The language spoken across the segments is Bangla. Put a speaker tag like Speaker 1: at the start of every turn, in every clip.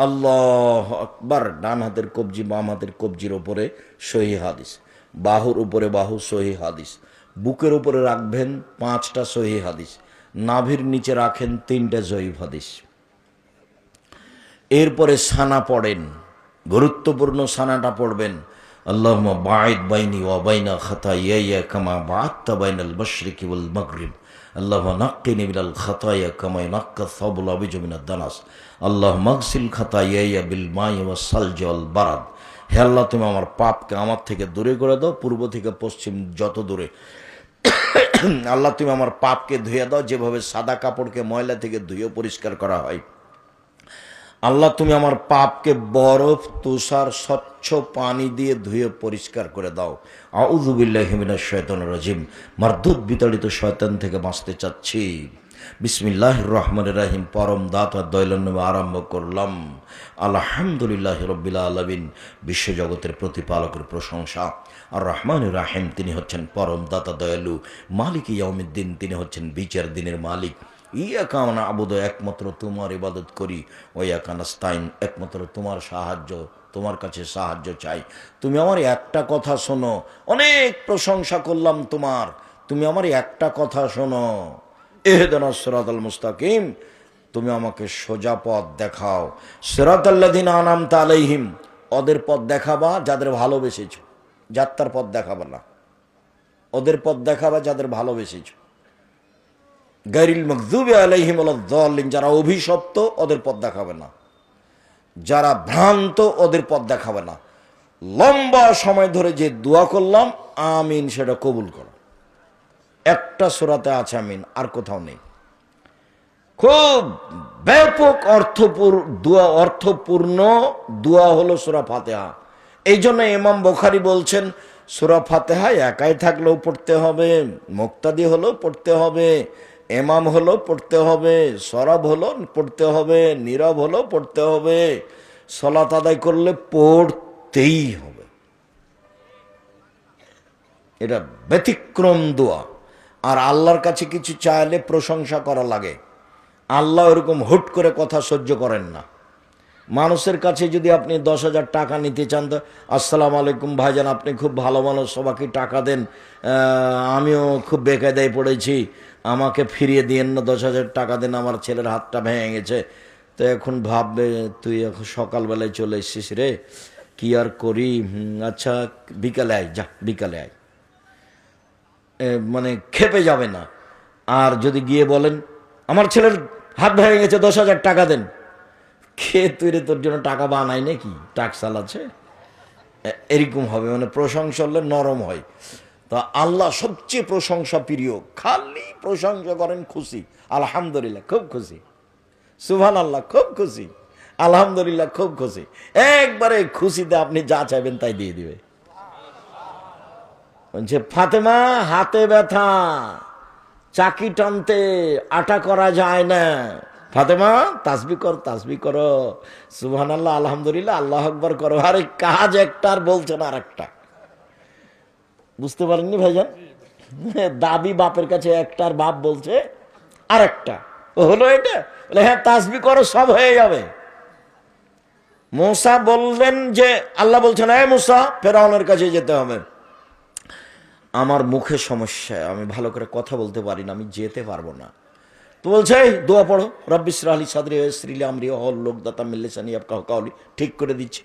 Speaker 1: আল্লাহু আকবার। ডান হাতের কবজি বাম হাতের কবজির ওপরে, সহিহ হাদিস। বাহুর উপরে বাহু, সহিহ হাদিস। বুকের উপরে রাখবেন 5টা সহিহ হাদিস। নাভির নিচে রাখেন 3টে জয়ীফ হাদিস। এরপরে সানা পড়েন, গুরুত্বপূর্ণ সানাটা পড়বেন। আল্লাহুম্মা বাঈদ বাইনি ওয়া বাইনা খাতায়ায়া কামা বা'আদতা বাইনাল মাশরিকি ওয়াল মাগরিব। আল্লাহুম্মা নাক্কিনি মিনাল খাতায়া কামা ইয়ানক্কা আস-সাবুল আবিজু মিনাদ দানাস। আল্লাহুম্মা আগসিল খাতায়ায়া বিল মাই ওয়াস সালজি ওয়াল বারাদ। হে আল্লাহ, তুমি আমার পাপকে আমার থেকে দূরে করে দাও, পূর্ব থেকে পশ্চিম যত দূরে। আল্লাহ, তুমি আমার পাপকে ধুয়ে দাও যেভাবে সাদা কাপড়কে ময়লা থেকে ধুয়ে পরিষ্কার করা হয়। আল্লাহ, তুমি আমার পাপকে বরফ তুষার স্বচ্ছ পানি দিয়ে ধুয়ে পরিষ্কার করে দাও। আউযু বিল্লাহি মিনাশ শাইতানির রাজিম। মারদুদ বিতাড়িত শয়তান থেকে বাঁচতে চাচ্ছি। বিসমিল্লাহির রহমানির রহিম। পরম দাতা দয়ালুর নামে আরম্ভ করলাম। আলহামদুলিল্লাহি রাব্বিল আলামিন। বিশ্বজগতের প্রতিপালকের প্রশংসা। আর রহমানির রাহিম, তিনি হচ্ছেন পরম দাতা দয়ালু। মালিক ইয়াউমিদ্দিন, তিনি হচ্ছেন বিচার দিনের মালিক। ইয়াকা না'বুদু, একমাত্র তোমার ইবাদত করি। ও ইয়াকা নাস্তাইন, একমাত্র তোমার সাহায্য, তোমার কাছে সাহায্য চাই। তুমি আমার একটা কথা শোনো। অনেক প্রশংসা করলাম তোমার, তুমি আমার একটা কথা শোনো। ইহদিনাস সিরাতাল মুস্তাকিম, তুমি আমাকে সোজা পথ দেখাও। সিরাতাল্লাযিনা আনআমতা আলাইহিম, ওদের পথ দেখাবা যাদের ভালোবেসেছো, যাত্রার পথ দেখাবা না। ওদের পথ দেখাবা যাদের ভালোবেসেছো। গায়রিল মাগযুবি আলাইহিম ওয়ালাদ-দাল্লিন, যারা অভিশপ্ত ওদের পথ দেখাবে না, যারা ভ্রান্ত ওদের পথ দেখাবে না। লম্বা সময় ধরে যে দোয়া করলাম আমিন, সেটা কবুল করো। একটা সূরাতে আছে আমিন, আর কোথাও নেই। খুব ব্যাপক অর্থপূর্ণ দোয়া হলো সূরা ফাতিহা। এই জন্য ইমাম বুখারী বলছেন সূরা ফাতিহা একাই থাকলেও পড়তে হবে, মুক্তাদি হলেও পড়তে হবে, ইমাম হলেও পড়তে হবে, সরব হলেও পড়তে হবে, নীরব হলেও পড়তে হবে, সালাত আদায় করলে পড়তেই হবে। এটা ব্যতিক্রম দোয়া। আর আল্লাহর কাছে কিছু চাইলে প্রশংসা করা লাগে। আল্লাহ এরকম হুট করে কথা সহ্য করেন না। মানুষের কাছে যদি আপনি 10,000 টাকা নিতে চান, তো আসসালামু আলাইকুম ভাইজান, আপনি খুব ভালো মানুষ, সবাইকে টাকা দেন, আমিও খুব বেকায়দায় পড়েছি, আমাকে ফিরিয়ে দিয়েন না, 10,000 টাকা দেন, আমার ছেলের হাতটা ভেঙে গেছে। তো এখন ভাববে তুই এখন সকালবেলায় চলে এসেছিস রে, কি আর করি, আচ্ছা বিকালে আয়, যা বিকালে আয়। মানে খেপে যাবে না। আর যদি গিয়ে বলেন আমার ছেলের হাত ভেঙে গেছে, 10,000 টাকা দেন, কে তুই রে, তোর জন্য টাকা বানাই নাকি, টাকসাল আছে, এরকম হবে। মানে প্রশংসা হলে নরম হয়। তা আল্লাহ সবচেয়ে প্রশংসা প্রিয়, খালি প্রশংসা করেন, খুশি, আলহামদুলিল্লাহ খুব খুশি, সুবহানাল্লাহ খুব খুশি, আলহামদুলিল্লাহ খুব খুশি। একবারে খুশিতে আপনি যা চাইবেন তাই দিয়ে দিবে। বলছে ফাতেমা হাতে ব্যথা, চাকি টানতে আটা করা যায় না, ফাতেমা তাসবিহ কর, তাসবিহ করো, সুবহানাল্লাহ আলহামদুলিল্লাহ আল্লাহু আকবার করো। আরে কাজ একটা আর বলছেন আর একটা। বুঝতে পারেননি ভাইজান? দাবি বাপের কাছে একটা, আর বাপ বলছে আর একটা। হলো এটা, বলে হ্যাঁ তাসবিহ করো, সব হয়ে যাবে। মূসা বললেন যে, আল্লাহ বলছেন এই মূসা ফেরাউনের কাছে যেতে হবে। আমার মুখে সমস্যা, আমি ভালো করে কথা বলতে পারি না, আমি যেতে পারবো না। তো বলছে এই দোয়া পড়ো, রব্বি ইশরাহ লি সাদরি ওয়াইসির লি আমরি ওয়াহলুল উকদাতাম মিন লিসানি ইয়াফকাহু কাওলি, ঠিক করে দিচ্ছি।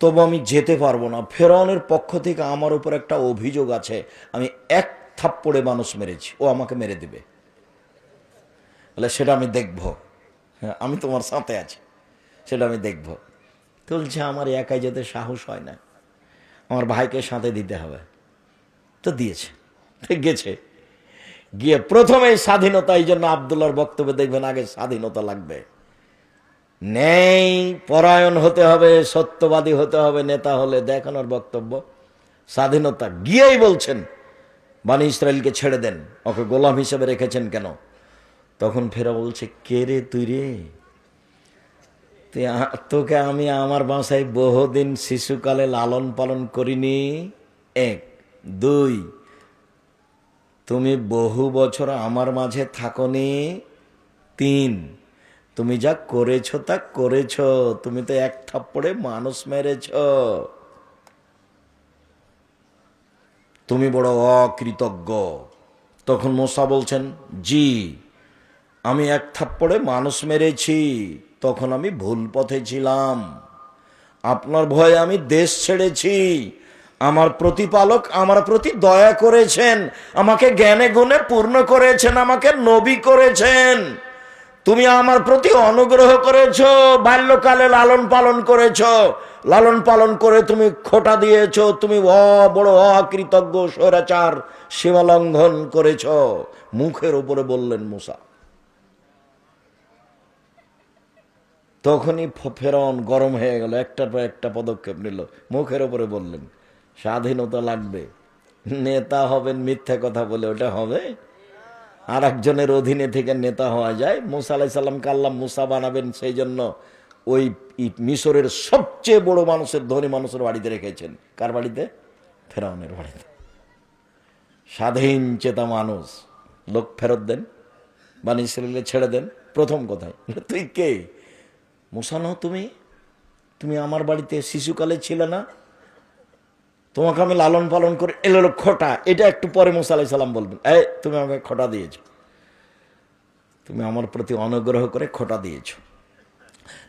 Speaker 1: তবু আমি যেতে পারবো না। ফেরাউনের পক্ষ থেকে আমার উপর একটা অভিযোগ আছে, আমি এক থাপ্পড়ে মানুষ মেরেছি, ও আমাকে মেরে দিবে। বলে সেটা আমি দেখব, হ্যাঁ আমি তোমার সাথে আছি, সেটা আমি দেখব। তো বলছে আমার একাই যেতে সাহস হয় না, আমার ভাইকে সাথে দিতে হবে। তো দিয়েছে, গেছে। গিয়ে প্রথমেই স্বাধীনতা, এই জন্য আব্দুল্লাহর বক্তব্যে দেখবেন আগে স্বাধীনতা লাগবে, ন্যায় পরায়ণ হতে হবে, সত্যবাদী হতে হবে নেতা হলে, দেখানোর বক্তব্য স্বাধীনতা। গিয়েই বলছেন বনি ইসরাইলকে ছেড়ে দেন, ওকে গোলাম হিসেবে রেখেছেন কেন? তখন ফেরা বলছে কে রে তুই রে, তোকে আমি আমার বাসায় বহুদিন শিশুকালে লালন পালন করিনি, 1, 2, তুমি বহু বছর আমার মাঝে থাকনি, 3, তুমি যা করেছো তা করেছো, তুমি তো এক থাপ্পড়ে মানুষ মেরেছো, তুমি বড় অকৃতজ্ঞ। তখন মূসা বলছেন, জি আমি এক থাপ্পড়ে মানুষ মেরেছি, তখন আমি ভুল পথে ছিলাম, আপনার ভয়ে আমি দেশ ছেড়েছি, আমার প্রতিপালক আমার প্রতি দয়া করেছেন, আমাকে জ্ঞানে গুণে পূর্ণ করেছেন, আমাকে নবী করেছেন, তুমি আমার প্রতি অনুগ্রহ করেছ, বাল্যকালে লালন পালন করেছ, লালন পালন করে তুমি খোটা দিয়েছ, তুমি বড় অকৃতজ্ঞ স্বৈরাচার, সীমা লঙ্ঘন করেছ। মুখের উপরে বললেন মূসা। তখনই ফেরাউন গরম হয়ে গেল, একটার পর একটা পদক্ষেপ নিল। মুখের উপরে বললেন স্বাধীনতা লাগবে, নেতা হবেন মিথ্যা কথা বলে, ওটা হবে? আর একজনের অধীনে থেকে নেতা হওয়া যায়? মুসা আলাইহিস সালামকে আল্লাহ মুসা বানাবেন, সেই জন্য ওই মিশরের সবচেয়ে বড় মানুষের, ধনী মানুষের বাড়িতে রেখেছেন। কার বাড়িতে? ফেরাউনের বাড়িতে। স্বাধীন চেতা মানুষ, লোক ফেরত দেন, বানি ইসরাইলকে ছেড়ে দেন। প্রথম কথায়, তুই কে? মুসা নও তুমি? তুমি আমার বাড়িতে শিশুকালে ছিলে না? তোমাকে আমি লালন পালন করে, এলো খোটা। এটা একটু পরে মুসা আলাইহিস সালাম বলবেন, এই তুমি আমাকে খোটা দিয়েছ, তুমি আমার প্রতি অনুগ্রহ করে খোটা দিয়েছ।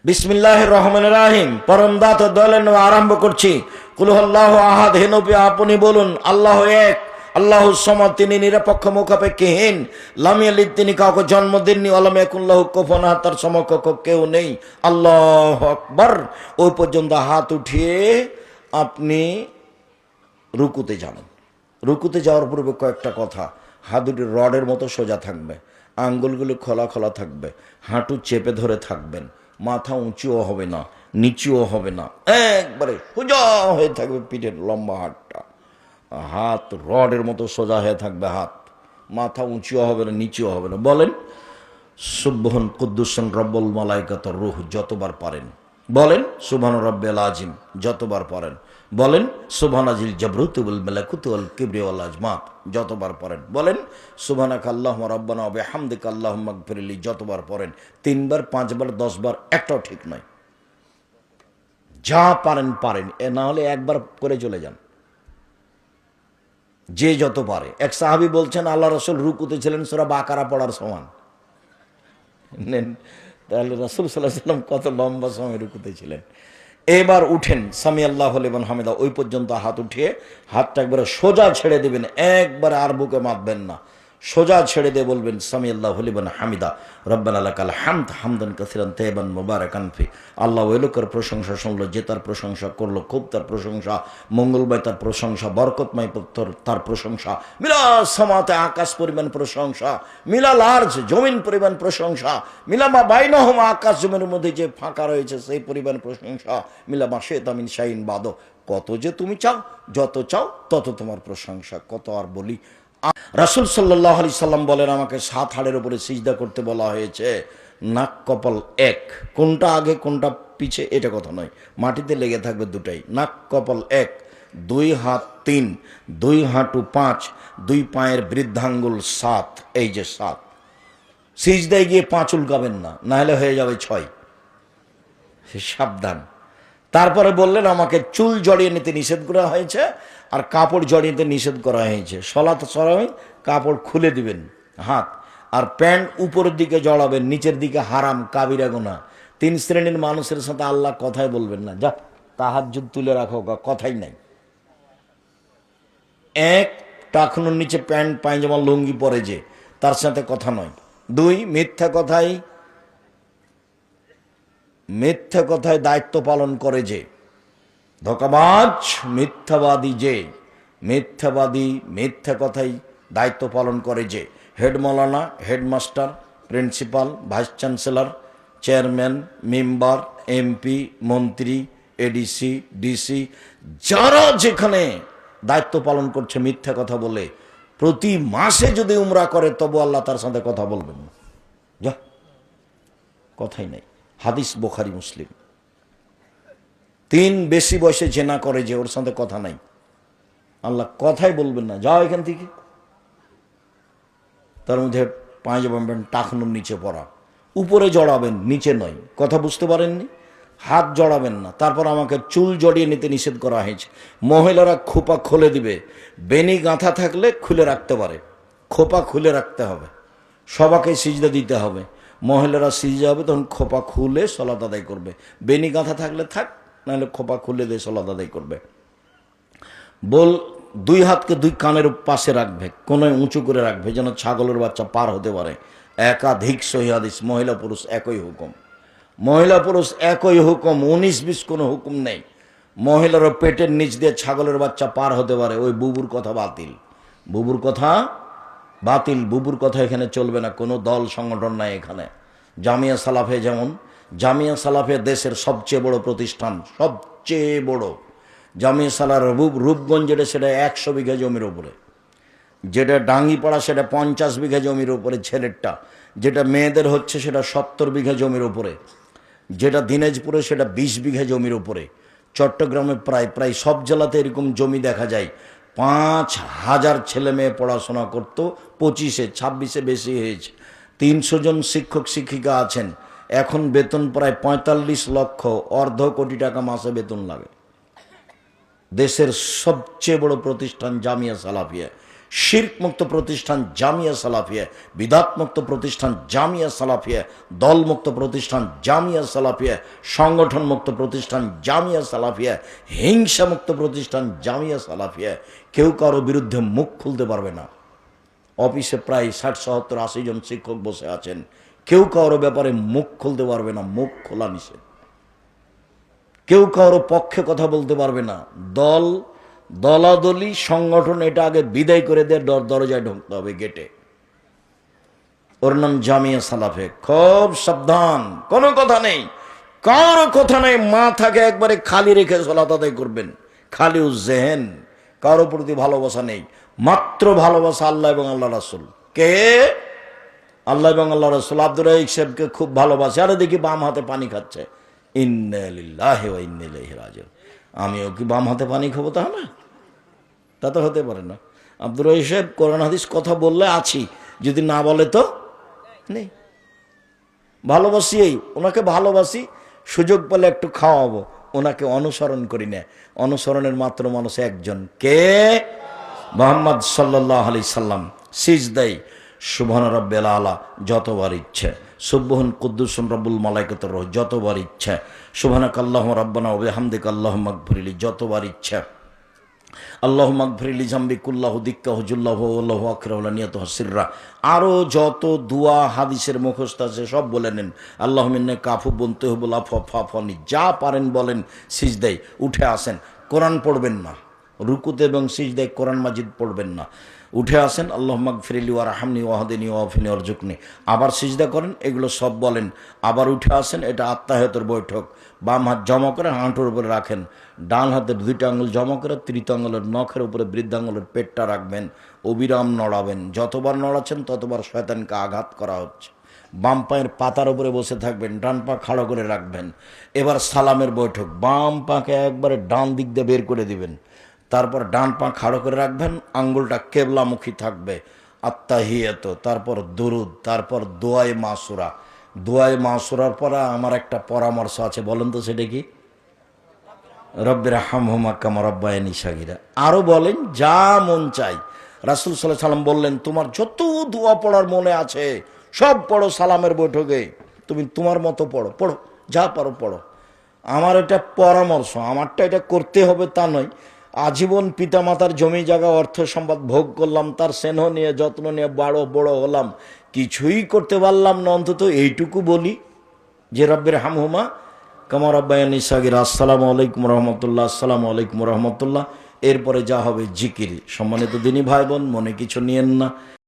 Speaker 1: বিসমিল্লাহির রহমানির রহিম, পরম দাতা দয়ালু আরম্ভ করছি। কুল হুয়াল্লাহু আহাদ, হে নবী আপনি বলুন আল্লাহ এক, আল্লাহুস সামাদ, তিনি নিরপেক্ষ মুখাপেক্ষীহীন, লাম ইয়ালিদ, তিনি কাউকে জন্ম দেননি, ওয়া লাম ইয়াকুল লাহু কুফুয়ান আহাদ, তার সমকক্ষ কেউ নেই। আল্লাহু আকবার। ওই পর্যন্ত হাত উঠিয়ে আপনি রুকুতে যাবেন। রুকুতে যাওয়ার পূর্বে কয়েকটা কথা, হাত দুটি রডের মতো সোজা থাকবে, আঙ্গুলগুলো খোলা খোলা থাকবে, হাঁটু চেপে ধরে থাকবেন, মাথা উঁচুও হবে না নিচুও হবে না, একবারে সোজা হয়ে থাকবে পিঠের লম্বা হাতটা, হাত রডের মতো সোজা হয়ে থাকবে, হাত, মাথা উঁচুও হবে না নিচুও হবে না। বলেন সুবহান কুদ্দুসন রব্বুল মালাইকাতুর রূহ যতবার পারেন বলেন, সুবহান রাব্বিল আযীম যতবার পারেন বলেন, সুবহানাজিল জাবরুতি ওয়াল মালাকুতি ওয়াল কিবরি ওয়াল আজমাত যতবার পড়েন বলেন, সুবহানাকা আল্লাহুম্মা রাব্বানা ওয়া বিহামদিকা আল্লাহুম্মা গফিরলি যতবার পড়েন। 3 বার 5 বার 10 বার একটাও ঠিক নয়, যা পারেন পারেন, এ না হলে একবার করে চলে যান, যে যত পারে। এক সাহাবী বলছেন আল্লাহ রাসূল রুকুতে ছিলেন সূরা বাকারা পড়ার সমান। নেন তাহলে রাসূল সাল্লাল্লাহু আলাইহি ওয়াসাল্লাম কত লম্বা সময় রুকুতে ছিলেন। এবার উঠেন, সামি আল্লাহু লিমান হামিদা, ওই পর্যন্ত হাত উঠিয়ে হাতটা একবারে সোজা ছেড়ে দেবেন, একবারে আর বুকে মাপবেন না, সোজা ছেড়ে দিয়ে বলবেন সামি আল্লাহু লিমান হামিদা রব্বানা লাকাল হামদ হামদান কাসিরান তাইয়িবান মুবারাকান ফি। আল্লাহ ওই লোকের প্রশংসা শুনলো যে তার প্রশংসা করলো, খুব তার প্রশংসা, মঙ্গলময় তার প্রশংসা, বরকতময় তার প্রশংসা, মিলা সামাতে আকাশ পরিমাণ প্রশংসা, মিলা লার্জ জমিন পরিমাণ প্রশংসা, মিলা মা বাইনাহুমা আকাশ জমিনের মধ্যে যে ফাঁকা রয়েছে সেই পরিমাণ প্রশংসা, মিলা মা শাইতা মিন শাইইন বাদ, কত যে তুমি চাও, যত চাও তত তোমার প্রশংসা, কত আর বলি। রাসূল সাল্লাল্লাহু আলাইহি সাল্লাম বলেন আমাকে 7 হাড়ের উপরে সিজদা করতে বলা হয়েছে, নাক কপাল এক, কোনটা আগে কোনটা পিছে এটা কথা নয়, মাটিতে লেগে থাকবে দুটাই, নাক কপাল এক, 2 হাত 3, 2 হাঁটু 5, 2 পায়ের বৃদ্ধাঙ্গুল 7, এই যে 7, সিজদায় গিয়ে 5 উল্কাবেন না, না হলে হয়ে যাবে 6, সাবধান। তারপরে বললেন আমাকে চুল জড়িয়ে নিতে নিষেধ করা হয়েছে আর কাপড় জড়িয়ে নিতে নিষেধ করা হয়েছে। সলাত সময় কাপড় খুলে দিবেন হাত, আর প্যান্ট উপরের দিকে জড়াবেন, নিচের দিকে হারাম, কাবিরা গুনাহ। 3 শ্রেণীর মানুষের সাথে আল্লাহ কথাই বলবেন না, যা তাহাজ্জুদ তুলে রাখো, কথাই নাই। 1, টাকনুর নিচে প্যান্ট পায়জামা লুঙ্গি পরে যে, তার সাথে কথা নয়। 2, মিথ্যা কথায় দায়িত্ব পালন করে যে, ধোঁকাবাজ মিথ্যাবাদী যে, মিথ্যা কথায় দায়িত্ব পালন করে যে, হেড মৌলানা, headmaster, principal, vice chancellor, chairman, member, MP, মন্ত্রী, এডিসি, ডিসি, যারা যেখানে দায়িত্ব পালন করছে মিথ্যা কথা বলে, প্রতি মাসে যদি উমরা করে তবু আল্লাহ তার সাথে কথা বলবেন না, যা কথাই নাই। হাদিস বুখারী মুসলিম। 3, বেশি বয়সে জেনা করে যে, ওর সাথে কথা নাই, আল্লাহ কথাই বলবেন না, যাও এখান থেকে। তার মধ্যে পায়জামা প্যান্ট টাকনুর নিচে পরা, উপরে জড়াবেন, নিচে নয়। কথা বুঝতে পারেননি? হাত জড়াবেন না। তারপর আমাকে চুল জড়িয়ে নিতে নিষেধ করা হয়েছে। মহিলারা খোপা খুলে দিবে, বেনি গাঁথা থাকলে খুলে রাখতে পারে, খোপা খুলে রাখতে হবে। সবাকে সিজদা দিতে হবে। মহিলারা সিজদা হবে তখন খোপা খুলে সলাত আদায় করবে। বেনি গাঁথা থাকলে থাক, নাহলে খোপা খুলে দিয়ে সলাত আদায় করবে। বল, দুই হাতকে দুই কানের পাশে রাখবে, কোনোই উঁচু করে রাখবে যেন ছাগলের বাচ্চা পার হতে পারে। একাধিক সহিহ হাদিস, মহিলা পুরুষ একই হুকুম। মহিলা পুরুষ একই হুকুম, 19-20 কোনো হুকুম নেই। মহিলারও পেটের নিচ দিয়ে ছাগলের বাচ্চা পার হতে পারে। ওই বুবুর কথা বাতিল, বুবুর কথা বাতিল, বুবুর কথা এখানে চলবে না। কোনো দল সংগঠন নাই এখানে। জামিয়া সালাফে, যেমন জামিয়া সালাফে দেশের সবচেয়ে বড় প্রতিষ্ঠান, সবচেয়ে বড় জামিয়া সালার রূপগঞ্জ, যেটা সেটা 100 বিঘা জমির উপরে, যেটা ডাঙ্গিপাড়া সেটা 50 বিঘা জমির উপরে ছেলেরটা, যেটা মেয়েদের হচ্ছে সেটা 70 বিঘা জমির উপরে, যেটা দিনাজপুরে সেটা 20 বিঘা জমির উপরে, চট্টগ্রামে প্রায় সব জেলাতে এরকম জমি দেখা যায়। 5000 ছেলে মেয়ে পড়াশোনা করত, 25-এ 26-এ বেশি হয়েছে। 300 জন শিক্ষক শিক্ষিকা আছেন। এখন বেতন প্রায় 45 লক্ষ, অর্ধ কোটি টাকা মাসে বেতন লাগে। দেশের সবচেয়ে বড় প্রতিষ্ঠান জামিয়া সালাফিয়া, শিরক মুক্ত প্রতিষ্ঠান জামিয়া সালাফিয়া, বিদাত মুক্ত প্রতিষ্ঠান জামিয়া সালাফিয়া, দলমুক্ত প্রতিষ্ঠান জামিয়া সালাফিয়া, সংগঠন মুক্ত প্রতিষ্ঠান জামিয়া সালাফিয়া, হিংসা মুক্ত প্রতিষ্ঠান জামিয়া সালাফিয়া। কেউ কারো বিরুদ্ধে মুখ খুলতে পারবে না। অফিসে প্রায় 60, 70, 80 জন শিক্ষক বসে আছেন, কেউ কারো ব্যাপারে মুখ খুলতে পারবে না, মুখ খোলা নিষেধ। কেউ কারো পক্ষে কথা বলতে পারবে না। দলাদলি সংগঠন এটা আগে বিদায় করে দিয়ে দরজায় ঢুকতে হবে, গেটে। ওর নাম জামিয়া সালাফে। খুব সাবধান, কোনো কথা নেই, কারো কথা নেই। মাথাকে একবারে খালি রেখে সালাত আদায় করবেন, খালি উজ্জেহেন। কারো প্রতি ভালোবাসা নেই, মাত্র ভালোবাসা আল্লাহ এবং আল্লাহ রাসূল। কে? আল্লাহ এবং আল্লাহ রাসূল। আব্দুর রাজ্জাক সাহেবকে খুব ভালোবাসে। আরে দেখি বাম হাতে পানি খাচ্ছে, ইন্না লিল্লাহি ওয়া ইন্না ইলাইহি রাজিউন। আমিও কি বাম হাতে পানি খাবো? তাহলে তা তো হতে পারে না। আব্দুর রাজ্জাক সাহেব কোরআন হাদিস কথা বললে আছি, যদি না বলে তো নেই। ভালোবাসি, এই ওনাকে ভালোবাসি, সুযোগ পেলে একটু খাওয়াবো। ওনাকে অনুসরণ করি না। অনুসরণের মাত্র মানুষ একজন, কে? মুহাম্মদ সাল্লাল্লাহু আলাইহি সাল্লাম। সিজদাই সুবহান রাব্বিল আলা যতবার ইচ্ছে, সুবহান কুদ্দুসুন রব্বুল মালাইকাতুর রূহ যতবার ইচ্ছে, সুবহানাকাল্লাহুম্মা রাব্বানা ওয়া বিহামদিকা আল্লাহুম্মা ইগফিরলি যতবার ইচ্ছে, আল্লাহুম্মা ইগফিরলি জামবি কুল্লাহু দিক্কাহু জুল্লাহু ওয়াল্লাহু আকরাহু লা নিয়াতুহু সিররা। আরও যত দোয়া হাদিসের মুখস্থ আছে সব বলে নেন। আল্লাহুম্মা ইন্নাকা আফুবুন তুহিব্বুল আফওয়া ফা'ফু আননি। যা পারেন বলেন। সিজদায় উঠে আসেন, কোরআন পড়বেন না। রুকুতে এবং সিজদায় কোরআন মাজিদ পড়বেন না। উঠে আসেন, আল্লাহুম্মা ইগফিরলি ওয়ারহামনি ওয়াহদিনি ওয়াফিনি ওয়ারজুকনি। আবার সিজদা করেন, এগুলো সব বলেন। আবার উঠে আসেন, এটা আত্তাহিয়াতের বৈঠক। বাম হাত জমা করে হাঁটুর উপরে রাখেন, ডান হাতের 2টা আঙুল জমা করে তৃতীয় আঙুলের নখের উপরে বৃদ্ধাঙ্গুলের পেটটা রাখবেন, অবিরাম নড়াবেন। যতবার নড়াচ্ছেন ততবার শয়তানকে আঘাত করা হচ্ছে। বাম পায়ের পাতার উপরে বসে থাকবেন, ডান পা খাড়া করে রাখবেন। এবার সালামের বৈঠক। বাম পাকে একবারে ডান দিক দিয়ে বের করে দিবেন, তারপর ডান পা খাড়ো করে রাখবেন, আঙ্গুলটা কেবলামুখী থাকবে। আত্তাহিয়াত, তারপর দুরুদ, তারপর দোয়ায়ে মাসুরা। দোয়ায়ে মাসুরার পর আমার একটা পরামর্শ আছে, বলেন তো সেটা কি? রব্বিরহামহুমা কামা রাব্বায়ানি সাগীরা। আরো বলেন, যা মন চাই। রাসূল সাল্লাল্লাহু আলাইহি সাল্লাম বললেন, তোমার যত দোয়া পড়ার মনে আছে সব পড়ো সালামের বৈঠকে। তুমি তোমার মতো পড়ো, যা পারো পড়ো। আমার এটা পরামর্শ, আমারটা এটা করতে হবে তা নয়। আজীবন পিতামাতার জমি জায়গা অর্থ সম্পদ ভোগ করলাম, তার স্নেহ নিয়ে যত্ন নিয়ে বড় হলাম, কিছুই করতে পারলাম না। অন্তত এইটুকু বলি যে রব্বিরহামহুমা কামা রাব্বায়ানি সাগীরা। আসসালামু আলাইকুম রহমতুল্লাহ, আসসালামু আলাইকুম রহমতুল্লাহ। এরপরে যা হবে জিকির। সম্মানিত দিনী ভাই বোন, মনে কিছু নিয়েন না।